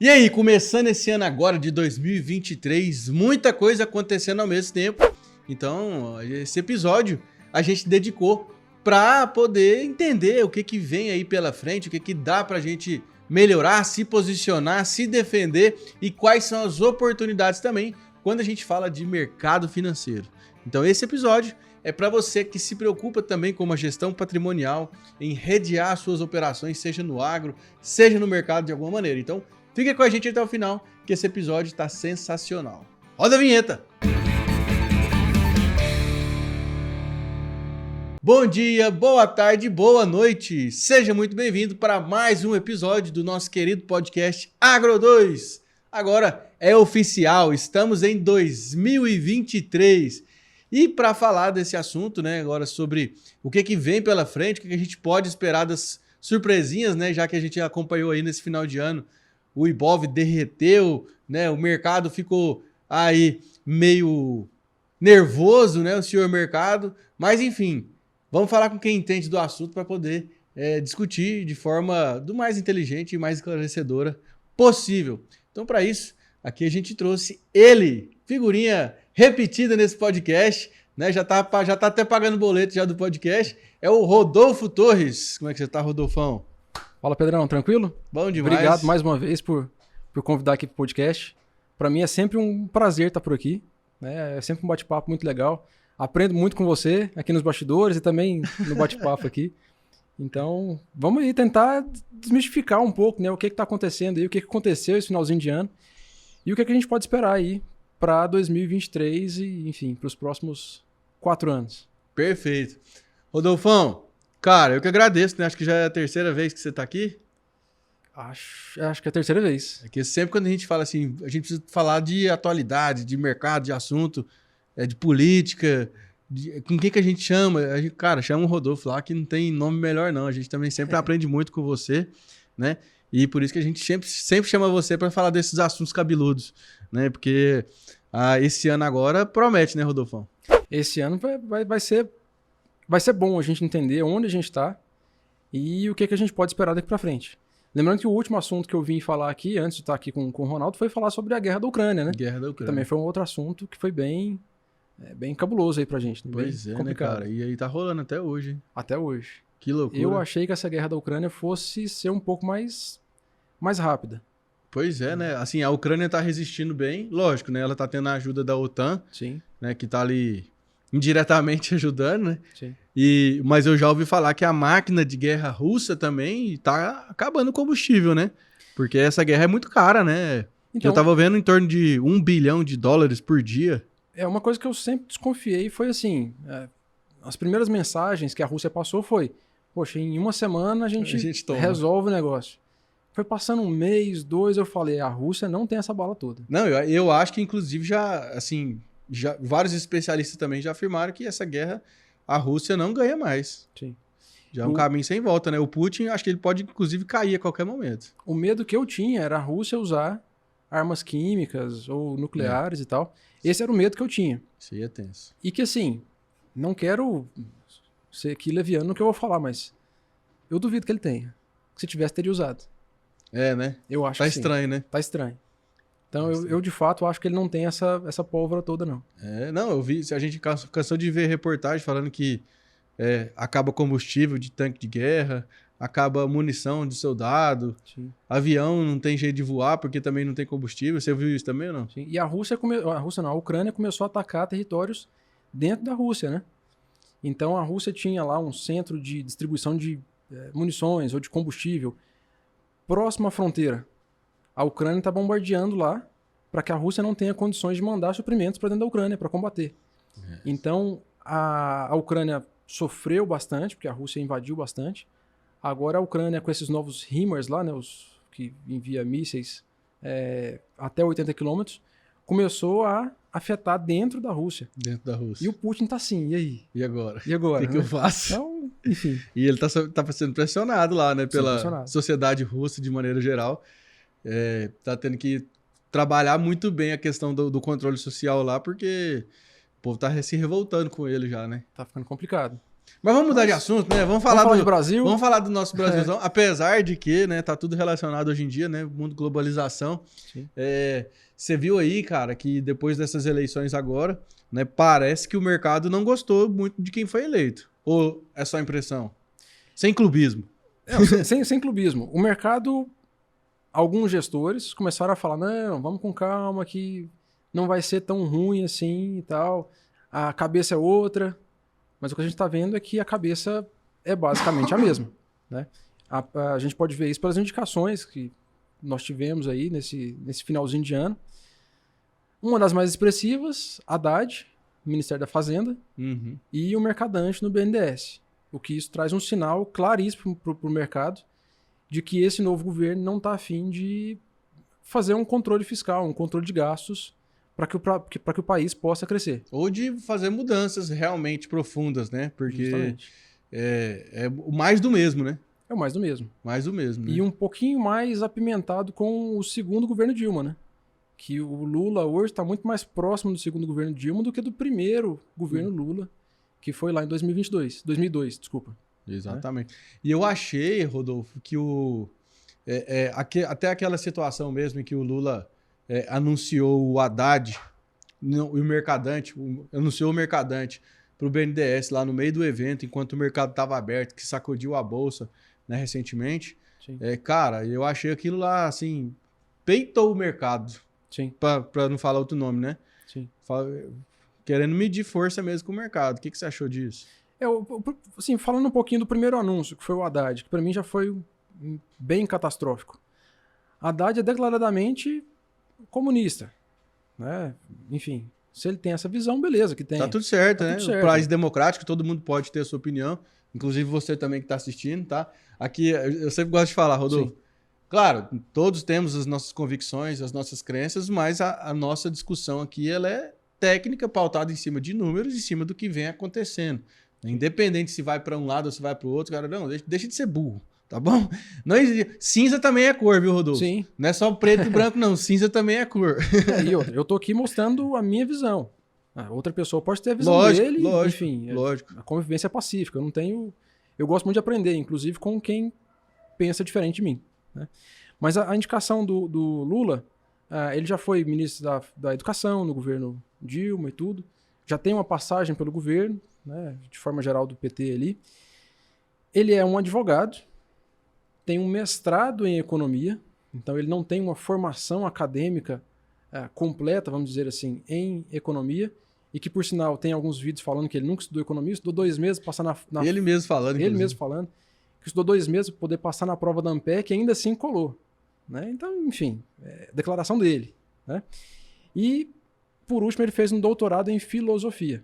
E aí, começando esse ano agora de 2023, muita coisa acontecendo ao mesmo tempo. Então, esse episódio a gente dedicou para poder entender o que vem aí pela frente, o que dá pra gente melhorar, se posicionar, se defender e quais são as oportunidades também quando a gente fala de mercado financeiro. Então, esse episódio é para você que se preocupa também com uma gestão patrimonial, em redear suas operações, seja no agro, seja no mercado de alguma maneira. Então, fica com a gente até o final, que esse episódio está sensacional. Roda a vinheta! Bom dia, boa tarde, boa noite! Seja muito bem-vindo para mais um episódio do nosso querido podcast Agro 2. Agora é oficial, estamos em 2023. E para falar desse assunto, né, agora sobre o que vem pela frente, o que a gente pode esperar das surpresinhas, né, já que a gente acompanhou aí nesse final de ano, o Ibov derreteu, né, o mercado ficou aí meio nervoso, né, o senhor mercado, mas enfim, vamos falar com quem entende do assunto para poder discutir de forma do mais inteligente e mais esclarecedora possível. Então, para isso, aqui a gente trouxe ele, figurinha repetida nesse podcast, né? Já tá até pagando boleto já do podcast. É o Rodolfo Torres. Como é que você tá, Rodolfão? Fala, Pedrão, tranquilo? Bom demais. Obrigado mais uma vez por convidar aqui pro podcast. Para mim é sempre um prazer estar por aqui, né? É sempre um bate-papo muito legal. Aprendo muito com você aqui nos bastidores e também no bate-papo aqui. Então, vamos aí tentar desmistificar um pouco, né, o que está acontecendo aí, o que aconteceu esse finalzinho de ano e o que a gente pode esperar aí para 2023 e, enfim, para os próximos 4 anos. Perfeito. Rodolfão, cara, eu que agradeço, né? Acho que já é a terceira vez que você está aqui. Acho que é a terceira vez. É que sempre quando a gente fala assim, a gente precisa falar de atualidade, de mercado, de assunto, de política, com quem que a gente chama? A gente, cara, chama o Rodolfo lá, que não tem nome melhor não. A gente também sempre aprende muito com você, né? E por isso que a gente sempre chama você para falar desses assuntos cabeludos, né? Porque esse ano agora promete, né, Rodolfão? Esse ano vai ser bom a gente entender onde a gente está e o que a gente pode esperar daqui para frente. Lembrando que o último assunto que eu vim falar aqui, antes de estar aqui com o Ronaldo, foi falar sobre a guerra da Ucrânia, né? Guerra da Ucrânia. Que também foi um outro assunto que foi bem cabuloso aí pra gente. Pois bem é, complicado. né, cara? E aí tá rolando até hoje, hein? Até hoje. Que loucura. Eu achei que essa guerra da Ucrânia fosse ser um pouco mais rápida. Pois é, né? Assim, a Ucrânia tá resistindo bem, lógico, né? Ela tá tendo a ajuda da OTAN, Sim. né? Que tá ali indiretamente ajudando, né? Sim. Mas eu já ouvi falar que a máquina de guerra russa também tá acabando o combustível, né? Porque essa guerra é muito cara, né? Então, eu tava vendo em torno de $1 bilhão por dia. Uma coisa que eu sempre desconfiei foi assim, as primeiras mensagens que a Rússia passou foi, poxa, em uma semana a gente resolve o negócio. Foi passando um mês, 2, eu falei, a Rússia não tem essa bala toda. Não, eu acho que inclusive já vários especialistas também já afirmaram que essa guerra a Rússia não ganha mais. Sim. Já é um caminho sem volta, né? O Putin, acho que ele pode inclusive cair a qualquer momento. O medo que eu tinha era a Rússia usar armas químicas ou nucleares e tal. Esse era o medo que eu tinha. Isso aí é tenso. E que assim, não quero ser aqui leviano no que eu vou falar, mas eu duvido que ele tenha. Se tivesse, teria usado. É, né? Eu acho tá que estranho, né? Tá estranho. Então eu de fato acho que ele não tem essa pólvora toda, não. Não, eu vi, a gente cansou de ver reportagem falando que acaba combustível de tanque de guerra, acaba munição de soldado, Sim. Avião não tem jeito de voar porque também não tem combustível. Você viu isso também ou não? Sim. E a Ucrânia começou a atacar territórios dentro da Rússia, né? Então a Rússia tinha lá um centro de distribuição de munições ou de combustível próximo à fronteira. A Ucrânia está bombardeando lá para que a Rússia não tenha condições de mandar suprimentos para dentro da Ucrânia para combater. Então a Ucrânia sofreu bastante, porque a Rússia invadiu bastante. Agora a Ucrânia, com esses novos HIMARS lá, né, os que envia mísseis até 80 quilômetros, começou a afetar dentro da Rússia. Dentro da Rússia. E o Putin tá assim, e aí? E agora? O que, né? que eu faço? Então, enfim. E ele tá sendo pressionado lá, né? Pela sociedade russa de maneira geral. Tá tendo que trabalhar muito bem a questão do controle social lá, porque o povo tá se revoltando com ele já, né? Tá ficando complicado. Mas vamos mudar de assunto, né? Vamos falar de Brasil. Vamos falar do nosso Brasilzão, apesar de que, né, tá tudo relacionado hoje em dia, né? Mundo globalização. Você viu aí, cara, que depois dessas eleições agora, né, parece que o mercado não gostou muito de quem foi eleito. Ou é só impressão? Sem clubismo. Sem clubismo. O mercado, alguns gestores começaram a falar, não, vamos com calma que não vai ser tão ruim assim e tal. A cabeça é outra. Mas o que a gente está vendo é que a cabeça é basicamente a mesma, né? A gente pode ver isso pelas indicações que nós tivemos aí nesse finalzinho de ano. Uma das mais expressivas, Haddad, Ministério da Fazenda, e o Mercadante no BNDES. O que isso traz um sinal claríssimo para o mercado de que esse novo governo não está afim de fazer um controle fiscal, um controle de gastos para que o país possa crescer. Ou de fazer mudanças realmente profundas, né? Porque é o mais do mesmo, né? É o mais do mesmo. Mais do mesmo, né? E um pouquinho mais apimentado com o segundo governo Dilma, né? Que o Lula hoje está muito mais próximo do segundo governo Dilma do que do primeiro governo Lula, que foi lá em 2002, desculpa. Exatamente. E eu achei, Rodolfo, que até aquela situação mesmo em que o Lula anunciou o Haddad e o Mercadante, anunciou o Mercadante para o BNDES lá no meio do evento, enquanto o mercado estava aberto, que sacudiu a bolsa, né, recentemente. Cara, eu achei aquilo lá, assim, peitou o mercado. Para não falar outro nome, né? Sim. Querendo medir força mesmo com o mercado. O que você achou disso? Assim, falando um pouquinho do primeiro anúncio, que foi o Haddad, que para mim já foi bem catastrófico. Haddad é declaradamente comunista, né? Enfim, se ele tem essa visão, beleza, que tem. Tá tudo certo, né? O país democrático, todo mundo pode ter a sua opinião, inclusive você também que tá assistindo, tá? Aqui, eu sempre gosto de falar, Rodolfo. Sim. Claro, todos temos as nossas convicções, as nossas crenças, mas a nossa discussão aqui ela é técnica, pautada em cima de números, em cima do que vem acontecendo. Independente se vai para um lado ou se vai para o outro, cara, não, deixa de ser burro, tá bom? Não, cinza também é cor, viu, Rodolfo? Sim. Não é só preto e branco, não. Cinza também é cor. E eu tô aqui mostrando a minha visão. A outra pessoa pode ter a visão dele, enfim. Lógico. A convivência é pacífica. Eu gosto muito de aprender, inclusive com quem pensa diferente de mim, né? Mas a indicação do Lula, ele já foi ministro da Educação no governo Dilma e tudo. Já tem uma passagem pelo governo, né, de forma geral do PT ali. Ele é um advogado, tem um mestrado em economia, então ele não tem uma formação acadêmica completa, vamos dizer assim, em economia, e que, por sinal, tem alguns vídeos falando que ele nunca estudou economia, estudou 2 meses, passar na... Ele mesmo falando, Ele mesmo falando, que estudou 2 meses para poder passar na prova da Ampec e ainda assim colou, né? Então, enfim, declaração dele, né? E, por último, ele fez um doutorado em filosofia.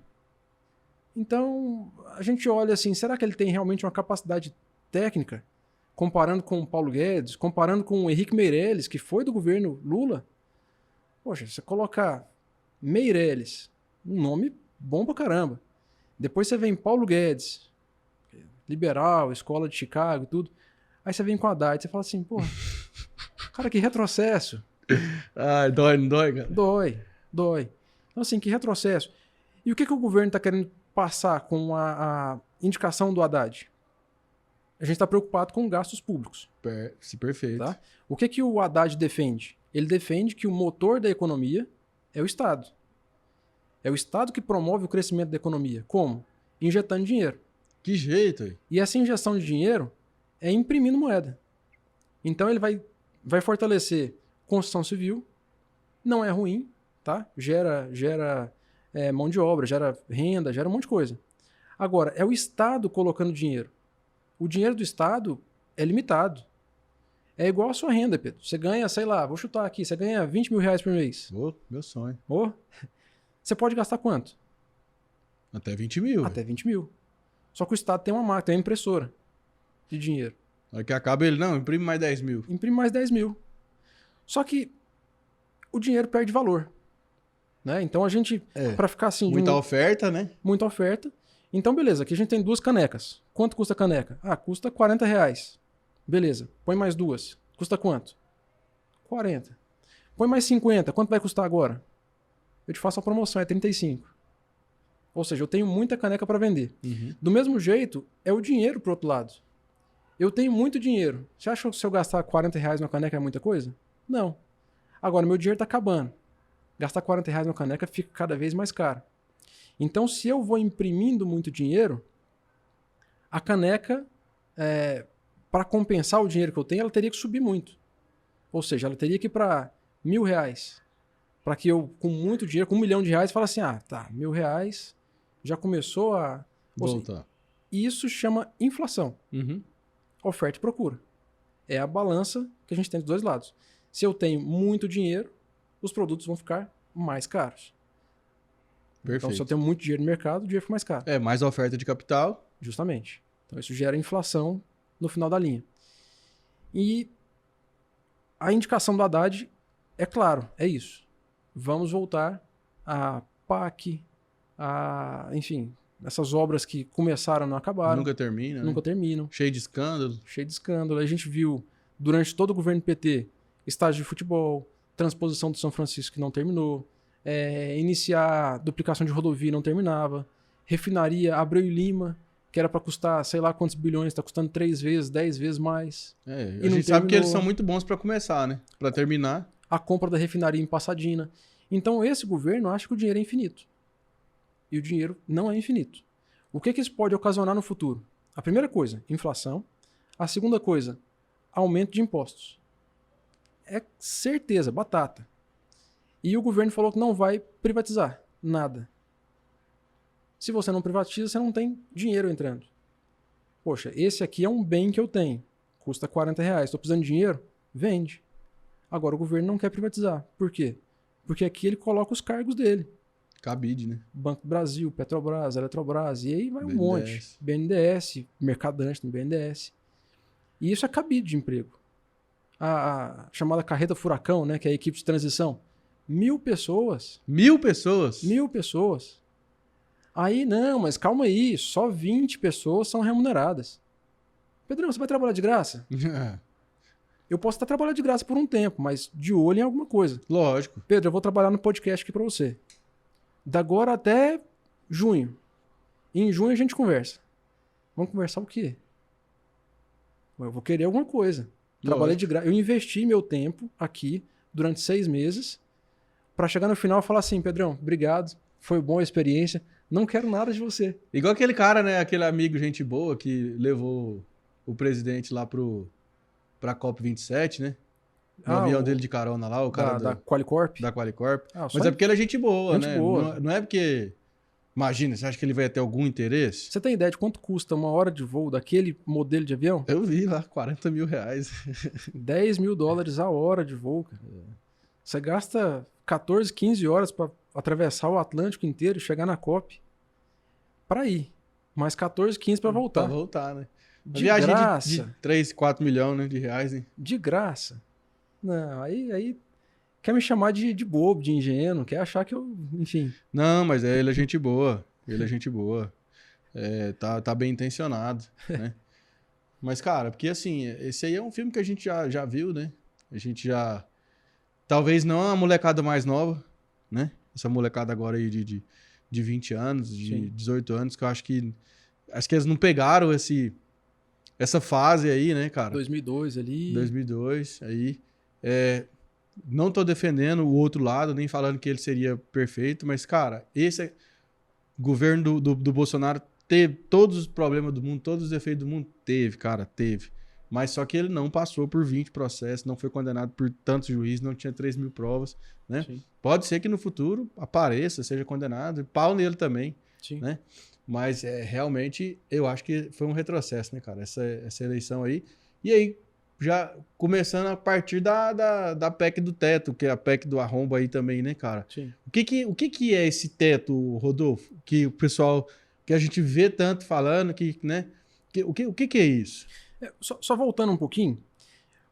Então, a gente olha assim, será que ele tem realmente uma capacidade técnica? Comparando com o Paulo Guedes, comparando com o Henrique Meirelles, que foi do governo Lula. Poxa, você colocar Meirelles, um nome bom pra caramba. Depois você vem Paulo Guedes, liberal, escola de Chicago e tudo. Aí você vem com a Haddad, você fala assim, pô, cara, que retrocesso. Dói, não dói, cara? Dói. Então, assim, que retrocesso. E o que o governo está querendo passar com a indicação do Haddad? A gente está preocupado com gastos públicos. Perfeito. Tá? O que o Haddad defende? Ele defende que o motor da economia é o Estado. É o Estado que promove o crescimento da economia. Como? Injetando dinheiro. Que jeito aí? E essa injeção de dinheiro é imprimindo moeda. Então ele vai fortalecer construção civil, não é ruim, tá? Gera mão de obra, gera renda, gera um monte de coisa. Agora, é o Estado colocando dinheiro. O dinheiro do Estado é limitado. É igual a sua renda, Pedro. Você ganha, sei lá, vou chutar aqui, você ganha 20 mil reais por mês. Meu sonho. Você pode gastar quanto? Até 20 mil. Até 20 mil. Só que o Estado tem uma máquina, tem uma impressora de dinheiro. Aí que acaba ele, não, imprime mais 10 mil. Imprime mais 10 mil. Só que o dinheiro perde valor. Né? Então a gente, para ficar assim... Muita oferta, né? Muita oferta. Então beleza, aqui a gente tem 2 canecas. Quanto custa a caneca? Custa 40 reais. Beleza, põe mais 2. Custa quanto? 40. Põe mais 50. Quanto vai custar agora? Eu te faço a promoção, é 35. Ou seja, eu tenho muita caneca para vender. Uhum. Do mesmo jeito, é o dinheiro pro outro lado. Eu tenho muito dinheiro. Você acha que se eu gastar R$40 numa caneca é muita coisa? Não. Agora, meu dinheiro está acabando. Gastar R$40 numa caneca fica cada vez mais caro. Então, se eu vou imprimindo muito dinheiro, a caneca, para compensar o dinheiro que eu tenho, ela teria que subir muito. Ou seja, ela teria que ir para R$1.000. Para que eu, com muito dinheiro, com R$1 milhão, fale assim, tá, R$1.000 já começou a... Voltar. Isso chama inflação. Uhum. Oferta e procura. É a balança que a gente tem dos dois lados. Se eu tenho muito dinheiro, os produtos vão ficar mais caros. Perfeito. Então, se eu tenho muito dinheiro no mercado, o dinheiro fica mais caro. Mais oferta de capital. Justamente. Então, isso gera inflação no final da linha. E a indicação do Haddad é claro, é isso. Vamos voltar a PAC, enfim, essas obras que começaram e não acabaram. Nunca termina, Nunca terminam. Cheio de escândalo. Cheio de escândalo. A gente viu, durante todo o governo PT, estágio de futebol, transposição do São Francisco que não terminou, iniciar duplicação de rodovia não terminava, refinaria Abreu e Lima, que era para custar sei lá quantos bilhões, está custando 3 vezes, 10 vezes mais. A gente sabe que eles são muito bons para começar, né? Para terminar. A compra da refinaria em Passadina. Então esse governo acha que o dinheiro é infinito. E o dinheiro não é infinito. O que isso pode ocasionar no futuro? A primeira coisa, inflação. A segunda coisa, aumento de impostos. É certeza, batata. E o governo falou que não vai privatizar nada. Se você não privatiza, você não tem dinheiro entrando. Poxa, esse aqui é um bem que eu tenho. Custa R$40. Estou precisando de dinheiro? Vende. Agora o governo não quer privatizar. Por quê? Porque aqui ele coloca os cargos dele. Cabide, né? Banco do Brasil, Petrobras, Eletrobras, e aí vai um BNDES. monte. BNDES, Mercadante no BNDES. E isso é cabide de emprego. A chamada carreta furacão, né, que é a equipe de transição. 1.000 pessoas. 1.000 pessoas? 1.000 pessoas. Aí, não, mas calma aí, só 20 pessoas são remuneradas. Pedrão, você vai trabalhar de graça? Eu posso estar trabalhando de graça por um tempo, mas de olho em alguma coisa. Lógico. Pedro, eu vou trabalhar no podcast aqui para você. Da agora até junho. E em junho a gente conversa. Vamos conversar o quê? Eu vou querer alguma coisa. Trabalhei de graça. Eu investi meu tempo aqui durante 6 meses para chegar no final e falar assim, Pedrão, obrigado, foi boa a experiência, não quero nada de você. Igual aquele cara, né? Aquele amigo gente boa que levou o presidente lá pra COP27, né? No avião dele de carona lá, o cara da Qualicorp. Da Qualicorp. Mas é porque ele é gente boa, gente né? Boa. Não é porque... Imagina, você acha que ele vai ter algum interesse? Você tem ideia de quanto custa uma hora de voo daquele modelo de avião? Eu vi lá, R$40 mil. $10 mil a hora de voo, cara. Você gasta 14, 15 horas para atravessar o Atlântico inteiro e chegar na COP. Para ir. Mais 14, 15 para voltar. Para voltar, né? De viagem graça. de 3, 4 milhões, né, de reais, né? De graça. Não, aí quer me chamar de bobo, de ingênuo, quer achar que eu, enfim... Não, mas ele é gente boa. Ele é gente boa. Tá bem intencionado, né? Mas, cara, porque assim, esse aí é um filme que a gente já viu, né? A gente já... Talvez não a molecada mais nova, né? Essa molecada agora aí de 20 anos, de Sim. 18 anos, que eu acho que eles não pegaram essa fase aí, né, cara? 2002 ali. 2002, aí. Não tô defendendo o outro lado, nem falando que ele seria perfeito, mas, cara, esse governo do Bolsonaro teve todos os problemas do mundo, todos os defeitos do mundo? Teve, cara, teve. Mas só que ele não passou por 20 processos, não foi condenado por tantos juízes, não tinha 3 mil provas, né? Sim. Pode ser que no futuro apareça, seja condenado, pau nele também, Sim. né? Mas realmente eu acho que foi um retrocesso, né, cara? Essa eleição aí. E aí, já começando a partir da PEC do teto, que é a PEC do arrombo aí também, né, cara? Sim. O que é esse teto, Rodolfo? Que o pessoal, que a gente vê tanto falando, né? O que é isso? Só voltando um pouquinho,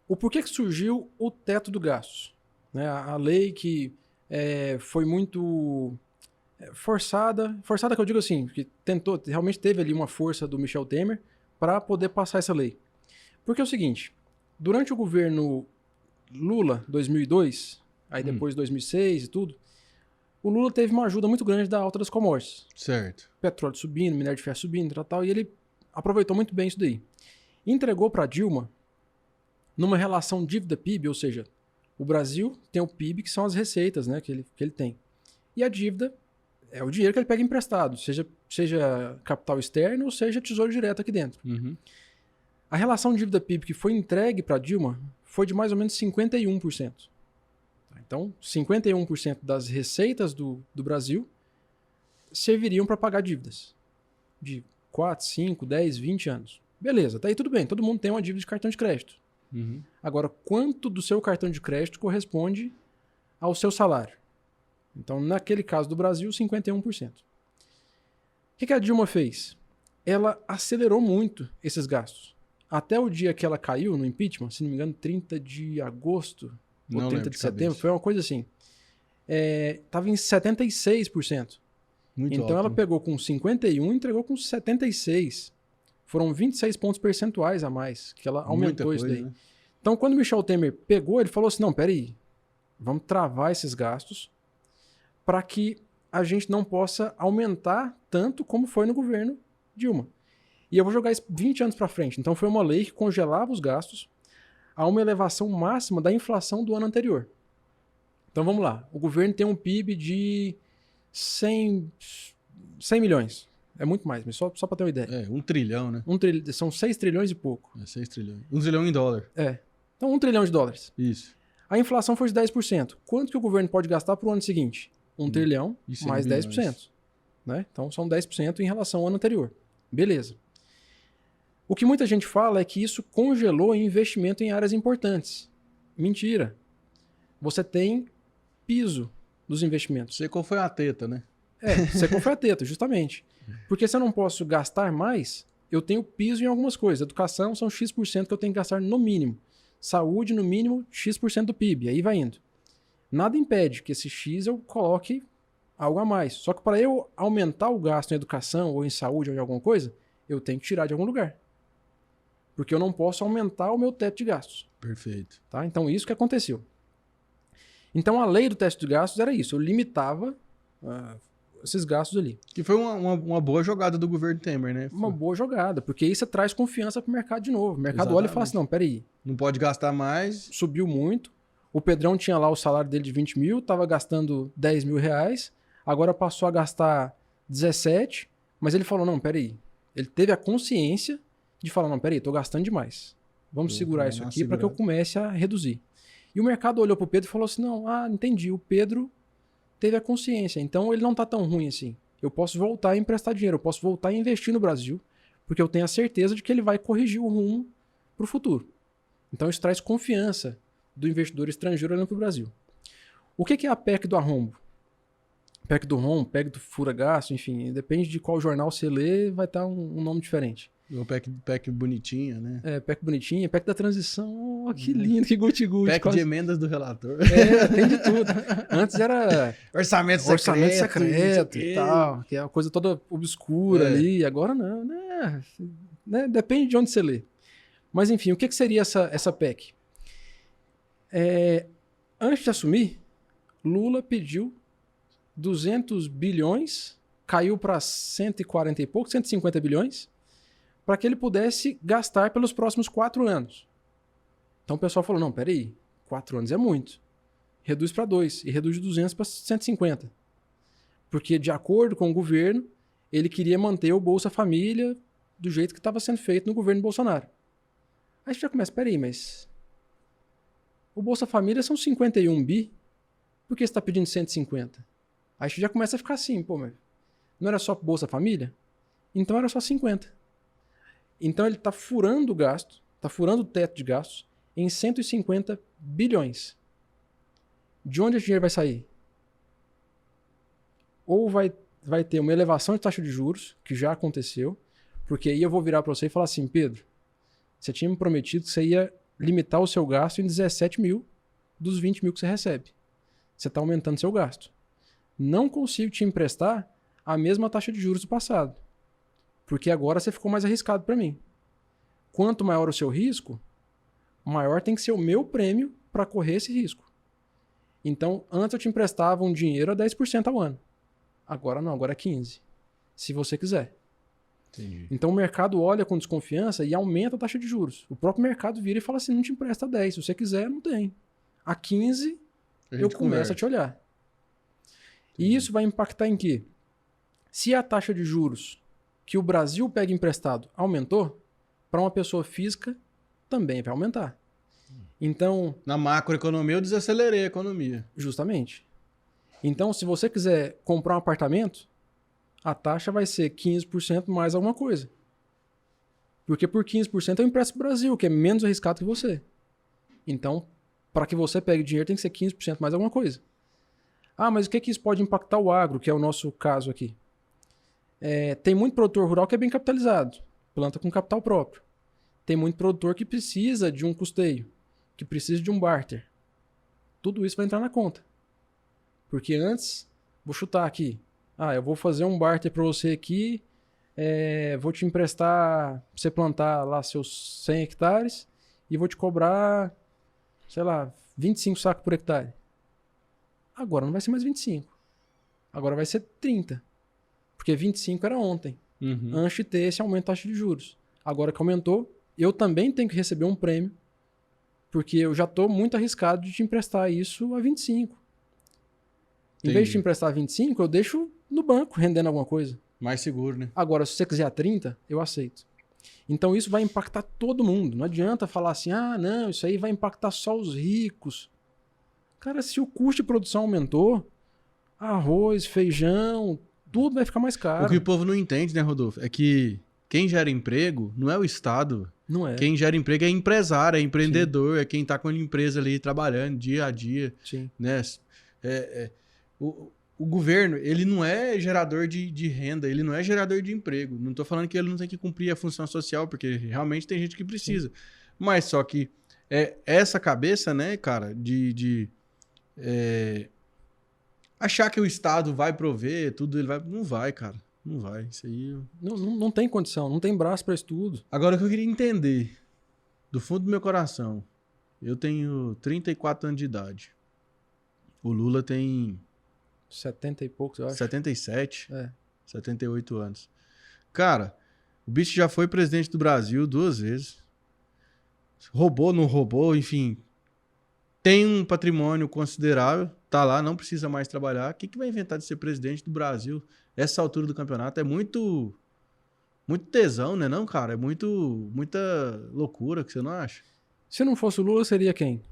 o porquê que surgiu o teto do gasto? Né? A lei que foi muito forçada que eu digo assim, que realmente teve ali uma força do Michel Temer para poder passar essa lei. Porque é o seguinte, durante o governo Lula, 2002, aí depois 2006 e tudo, o Lula teve uma ajuda muito grande da alta das commodities. Certo. Petróleo subindo, minério de ferro subindo, tal, e ele aproveitou muito bem isso daí. Entregou para Dilma numa relação dívida-PIB, ou seja, o Brasil tem o PIB, que são as receitas, né, que ele tem. E a dívida é o dinheiro que ele pega emprestado, seja capital externo ou seja tesouro direto aqui dentro. Uhum. A relação dívida-PIB que foi entregue para Dilma foi de mais ou menos 51%. Então, 51% das receitas do Brasil serviriam para pagar dívidas de 4, 5, 10, 20 anos. Beleza, até aí tudo bem, todo mundo tem uma dívida de cartão de crédito. Uhum. Agora, quanto do seu cartão de crédito corresponde ao seu salário? Então, naquele caso do Brasil, 51%. O que a Dilma fez? Ela acelerou muito esses gastos. Até o dia que ela caiu no impeachment, se não me engano, 30 de agosto ou Não 30 lembro de de setembro, cabeça. foi uma coisa assim. Estava em 76%. Muito Então alto, ela né? pegou com 51 e entregou com 76. Foram 26 pontos percentuais a mais, que ela aumentou Muita isso coisa, daí. né? Então quando o Michel Temer pegou, ele falou assim, não, peraí, vamos travar esses gastos para que a gente não possa aumentar tanto como foi no governo Dilma. E eu vou jogar isso 20 anos para frente. Então foi uma lei que congelava os gastos a uma elevação máxima da inflação do ano anterior. Então vamos lá, o governo tem um PIB de 100 milhões. É muito mais, mas só para ter uma ideia. É, 1 trilhão, né? São 6 trilhões e pouco. É 6 trilhões. 1 trilhão em dólar. Então 1 trilhão de dólares. Isso. A inflação foi de 10%. Quanto que o governo pode gastar para o ano seguinte? 1 trilhão E 100 mais bilhões. 10%. Né? Então são 10% em relação ao ano anterior. Beleza. O que muita gente fala é que isso congelou investimento em áreas importantes. Mentira. Você tem piso dos investimentos. Sei qual foi a teta, né? Secou foi a teta, justamente. Porque se eu não posso gastar mais, eu tenho piso em algumas coisas. Educação são X% que eu tenho que gastar no mínimo. Saúde, no mínimo, X% do PIB. Aí vai indo. Nada impede que esse X eu coloque algo a mais. Só que para eu aumentar o gasto em educação ou em saúde ou em alguma coisa, eu tenho que tirar de algum lugar. Porque eu não posso aumentar o meu teto de gastos. Perfeito. Tá? Então, isso que aconteceu. Então, a lei do teto de gastos era isso. Eu limitava esses gastos ali. Que foi uma boa jogada do governo Temer, né? Uma boa jogada, porque isso traz confiança para o mercado de novo. O mercado olha e fala assim, não, peraí, Não pode gastar mais. subiu muito, o Pedrão tinha lá o salário dele de 20 mil, estava gastando 10 mil reais, agora passou a gastar 17, mas ele falou, não, peraí. Ele teve a consciência de falar, não, peraí, estou gastando demais. Vamos segurar isso aqui para que eu comece a reduzir. E o mercado olhou para o Pedro e falou assim, não, entendi, o Pedro teve a consciência, então ele não está tão ruim assim. Eu posso voltar a emprestar dinheiro, eu posso voltar a investir no Brasil, porque eu tenho a certeza de que ele vai corrigir o rumo para o futuro. Então isso traz confiança do investidor estrangeiro olhando para o Brasil. O que é a PEC do arrombo? PEC do rombo, PEC do fura-gasto, enfim, depende de qual jornal você lê, vai estar um nome diferente. O PEC bonitinha, né? PEC bonitinha, PEC da transição, que lindo, que guti-guti. PEC de emendas do relator. Tem de tudo. Antes era Orçamento secreto e tal, que é uma coisa toda obscura ali, agora não, né? Depende de onde você lê. Mas enfim, o que seria essa PEC? Antes de assumir, Lula pediu 200 bilhões, caiu para 140 e pouco, 150 bilhões, para que ele pudesse gastar pelos próximos 4 anos. Então o pessoal falou, não, peraí, 4 anos é muito. Reduz para 2, e reduz de 200 para 150. Porque, de acordo com o governo, ele queria manter o Bolsa Família do jeito que estava sendo feito no governo Bolsonaro. Aí a gente já começa, peraí, mas o Bolsa Família são 51 bi, por que você está pedindo 150? Aí a gente já começa a ficar assim, pô, mas não era só Bolsa Família? Então era só 50. Então ele está furando o gasto, está furando o teto de gastos em 150 bilhões. De onde esse dinheiro vai sair? Ou vai ter uma elevação de taxa de juros, que já aconteceu, porque aí eu vou virar para você e falar assim, Pedro, você tinha me prometido que você ia limitar o seu gasto em 17 mil dos 20 mil que você recebe. Você está aumentando seu gasto. Não consigo te emprestar a mesma taxa de juros do passado, porque agora você ficou mais arriscado para mim. Quanto maior o seu risco, maior tem que ser o meu prêmio para correr esse risco. Então, antes eu te emprestava um dinheiro a 10% ao ano. Agora não, agora é 15%. Se você quiser. Entendi. Então o mercado olha com desconfiança e aumenta a taxa de juros. O próprio mercado vira e fala assim, não te empresta a 10%. Se você quiser, não tem. A 15%, eu começo a te olhar. E isso vai impactar em quê? Se a taxa de juros que o Brasil pega emprestado aumentou, para uma pessoa física também vai aumentar. Então... Na macroeconomia eu desacelerei a economia. Justamente. Então, se você quiser comprar um apartamento, a taxa vai ser 15% mais alguma coisa. Porque por 15% eu empresto para o Brasil, que é menos arriscado que você. Então, para que você pegue dinheiro, tem que ser 15% mais alguma coisa. Ah, mas o que isso pode impactar o agro, que é o nosso caso aqui? Tem muito produtor rural que é bem capitalizado, planta com capital próprio. Tem muito produtor que precisa de um custeio, que precisa de um barter. Tudo isso vai entrar na conta. Porque antes, vou chutar aqui, eu vou fazer um barter para você aqui, vou te emprestar pra você plantar lá seus 100 hectares e vou te cobrar, sei lá, 25 sacos por hectare. Agora não vai ser mais 25. Agora vai ser 30. Porque 25 era ontem. Antes de ter esse aumento da taxa de juros. Agora que aumentou, eu também tenho que receber um prêmio, porque eu já estou muito arriscado de te emprestar isso a 25. Em vez de te emprestar a 25, eu deixo no banco rendendo alguma coisa. Mais seguro, né? Agora, se você quiser a 30, eu aceito. Então isso vai impactar todo mundo. Não adianta falar assim, não, isso aí vai impactar só os ricos. Cara, se o custo de produção aumentou, arroz, feijão, tudo vai ficar mais caro. O que o povo não entende, né, Rodolfo? É que quem gera emprego não é o Estado. Não é. Quem gera emprego é empresário, é empreendedor, Sim. é quem está com a empresa ali trabalhando dia a dia. Sim. Né? O governo, ele não é gerador de renda, ele não é gerador de emprego. Não estou falando que ele não tem que cumprir a função social, porque realmente tem gente que precisa. Sim. Mas só que essa cabeça, né, cara, achar que o Estado vai prover tudo, ele vai... Não vai, cara. Não vai. Isso aí... Não tem condição, não tem braço para isso tudo. Agora, o que eu queria entender, do fundo do meu coração, eu tenho 34 anos de idade. O Lula tem... 70 e poucos, eu acho. 77? 78 anos. Cara, o bicho já foi presidente do Brasil 2 vezes. Roubou, não roubou, enfim... Tem um patrimônio considerável, tá lá, não precisa mais trabalhar. O que vai inventar de ser presidente do Brasil? Essa altura do campeonato é muito tesão, né, não, cara? É muita loucura, que você não acha? Se não fosse o Lula, seria quem?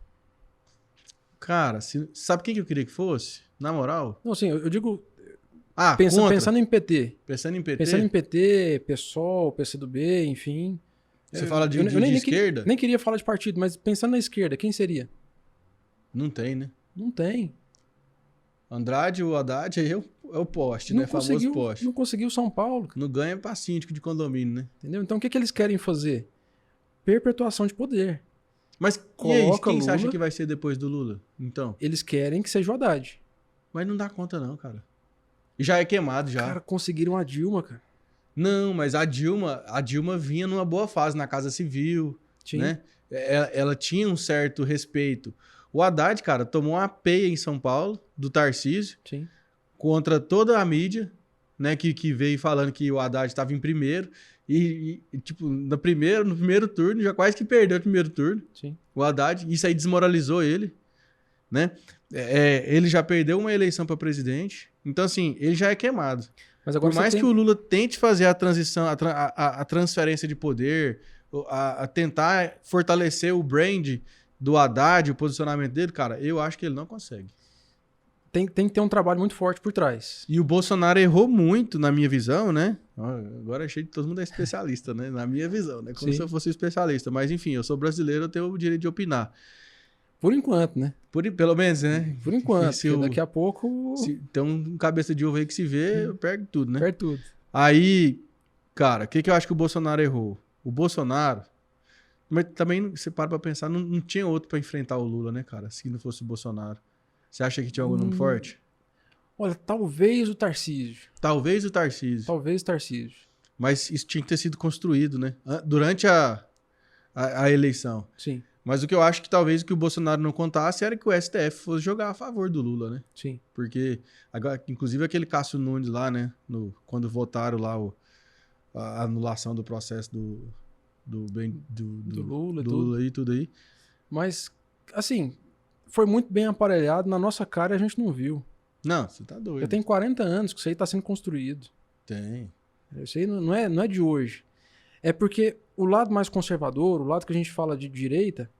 Cara, sabe quem que eu queria que fosse? Na moral? Não, assim, eu digo... Pensando em PT. Pensando em PT? Pensando em PT, PSOL, PCdoB, enfim. Você fala de esquerda? Nem queria falar de partido, mas pensando na esquerda, quem seria? Não tem, né? Não tem. Andrade, o Haddad, aí é o poste, né? Famoso poste. Não conseguiu São Paulo. Não ganha pra síndico de condomínio, né? Entendeu? Então o que eles querem fazer? Perpetuação de poder. Mas quem você acha que vai ser depois do Lula? Então? Eles querem que seja o Haddad. Mas não dá conta não, cara. E já é queimado, já. Cara, conseguiram a Dilma, cara. Não, mas a Dilma vinha numa boa fase na Casa Civil, Sim. Né? Ela tinha um certo respeito. O Haddad, cara, tomou uma peia em São Paulo, do Tarcísio, Sim. Contra toda a mídia, né, que veio falando que o Haddad estava em primeiro. E tipo, no primeiro turno, já quase que perdeu o primeiro turno. Sim. O Haddad. Isso aí desmoralizou ele, né? Ele já perdeu uma eleição para presidente. Então, assim, ele já é queimado. Mas agora Por mais que o Lula tente fazer a transição, a transferência de poder, a tentar fortalecer o brand do Haddad, o posicionamento dele, cara, eu acho que ele não consegue. Tem que ter um trabalho muito forte por trás. E o Bolsonaro errou muito, na minha visão, né? Agora achei que todo mundo é especialista, né? Na minha visão, né? Como se eu fosse especialista. Mas, enfim, eu sou brasileiro, eu tenho o direito de opinar. Por enquanto, né? Pelo menos, né? Por enquanto, porque daqui a pouco... Tem um cabeça de ovo aí que se vê, perde tudo, né? Perde tudo. Aí, cara, o que eu acho que o Bolsonaro errou? O Bolsonaro... Mas também, você para pra pensar, não tinha outro pra enfrentar o Lula, né, cara? Se não fosse o Bolsonaro. Você acha que tinha algum nome forte? Olha, talvez o Tarcísio. Talvez o Tarcísio. Mas isso tinha que ter sido construído, né? Durante a eleição. Sim. Mas o que eu acho que talvez o que o Bolsonaro não contasse era que o STF fosse jogar a favor do Lula, né? Sim. Porque, agora, inclusive aquele Cássio Nunes lá, né? Quando votaram lá a anulação do processo do Lula e tudo. Lula e tudo aí. Mas, assim, foi muito bem aparelhado. Na nossa cara a gente não viu. Não, você tá doido. Já tem 40 anos que isso aí tá sendo construído. Tem. Isso aí não é de hoje. É porque o lado mais conservador, o lado que a gente fala de direita,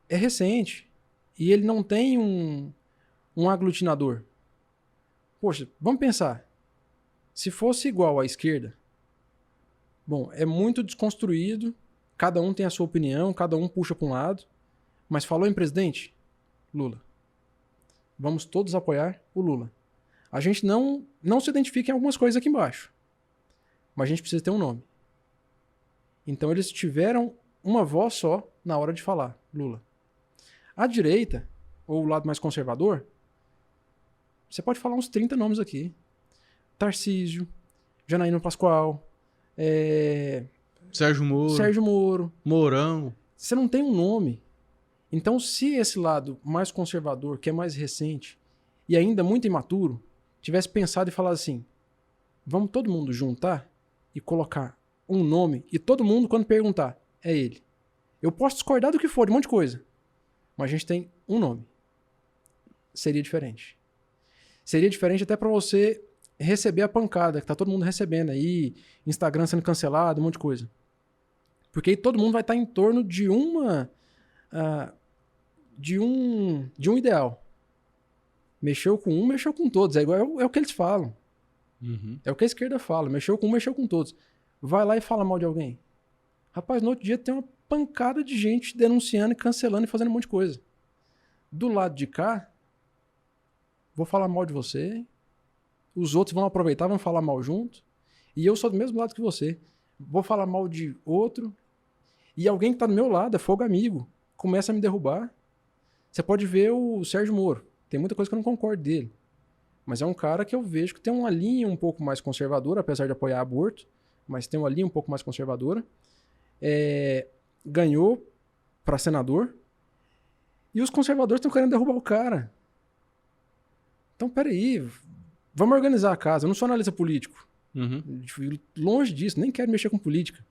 é recente. E ele não tem um aglutinador. Poxa, vamos pensar. Se fosse igual à esquerda, bom, é muito desconstruído, cada um tem a sua opinião, cada um puxa para um lado, mas falou em presidente? Lula. Vamos todos apoiar o Lula. A gente não se identifica em algumas coisas aqui embaixo, mas a gente precisa ter um nome. Então eles tiveram uma voz só na hora de falar, Lula. A direita, ou o lado mais conservador, você pode falar uns 30 nomes aqui. Tarcísio, Janaína Pascoal, Sérgio Moro. Mourão. Você não tem um nome. Então, se esse lado mais conservador, que é mais recente e ainda muito imaturo, tivesse pensado e falado assim, vamos todo mundo juntar e colocar um nome, e todo mundo, quando perguntar, é ele. Eu posso discordar do que for, de um monte de coisa, mas a gente tem um nome. Seria diferente. Seria diferente até para você receber a pancada, que tá todo mundo recebendo aí, Instagram sendo cancelado, um monte de coisa. Porque aí todo mundo vai estar em torno de um ideal. Mexeu com um, mexeu com todos. É o que eles falam. Uhum. É o que a esquerda fala. Mexeu com um, mexeu com todos. Vai lá e fala mal de alguém. Rapaz, no outro dia tem uma pancada de gente denunciando, cancelando e fazendo um monte de coisa. Do lado de cá, vou falar mal de você, os outros vão aproveitar, vão falar mal junto, e eu sou do mesmo lado que você. Vou falar mal de outro, e alguém que tá do meu lado, é fogo amigo, começa a me derrubar. Você pode ver o Sérgio Moro. Tem muita coisa que eu não concordo dele. Mas é um cara que eu vejo que tem uma linha um pouco mais conservadora, apesar de apoiar aborto, mas tem uma linha um pouco mais conservadora. Ganhou para senador, e os conservadores estão querendo derrubar o cara. Então, peraí, vamos organizar a casa. Eu não sou analista político. Uhum. Longe disso, nem quero mexer com política.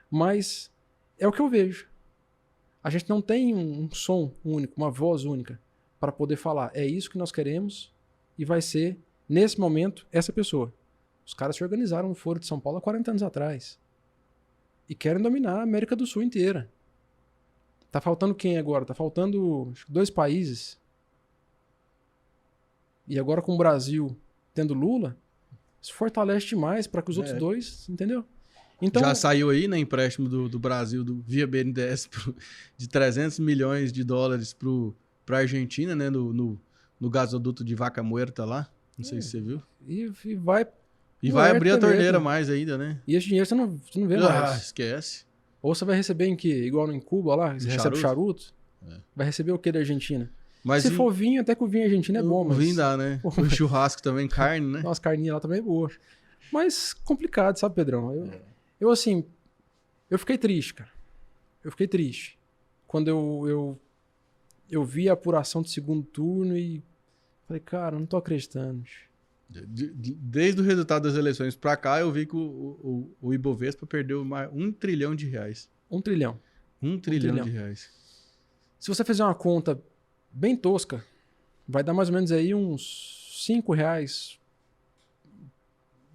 Mas é o que eu vejo. A gente não tem um som único, uma voz única para poder falar, é isso que nós queremos e vai ser, nesse momento, essa pessoa. Os caras se organizaram no Foro de São Paulo há 40 anos atrás. E querem dominar a América do Sul inteira. Tá faltando quem agora? Tá faltando acho, 2 países. E agora com o Brasil tendo Lula, isso fortalece demais para que os outros 2, entendeu? Então, já saiu aí, né, empréstimo do Brasil via BNDES de 300 milhões de dólares para a Argentina, né, no gasoduto de Vaca Muerta lá. Não sei se você viu. E vai... E vai abrir a torneira mais ainda, né? E esse dinheiro você não vê mais. Esquece. Ou você vai receber em quê? Igual em Cuba lá, você recebe charuto? Vai receber o quê da Argentina? Mas se for vinho, até que o vinho argentino é bom, mas... O vinho dá, né? O churrasco também, carne, né? Nossa, carninha lá também é boa. Mas complicado, sabe, Pedrão? Eu assim, eu fiquei triste, cara. Eu fiquei triste. Quando eu vi a apuração do segundo turno e falei, cara, não tô acreditando. Desde o resultado das eleições pra cá, eu vi que o Ibovespa perdeu mais R$1 trilhão. 1 trilhão. 1 trilhão de reais. Se você fizer uma conta bem tosca, vai dar mais ou menos aí uns R$5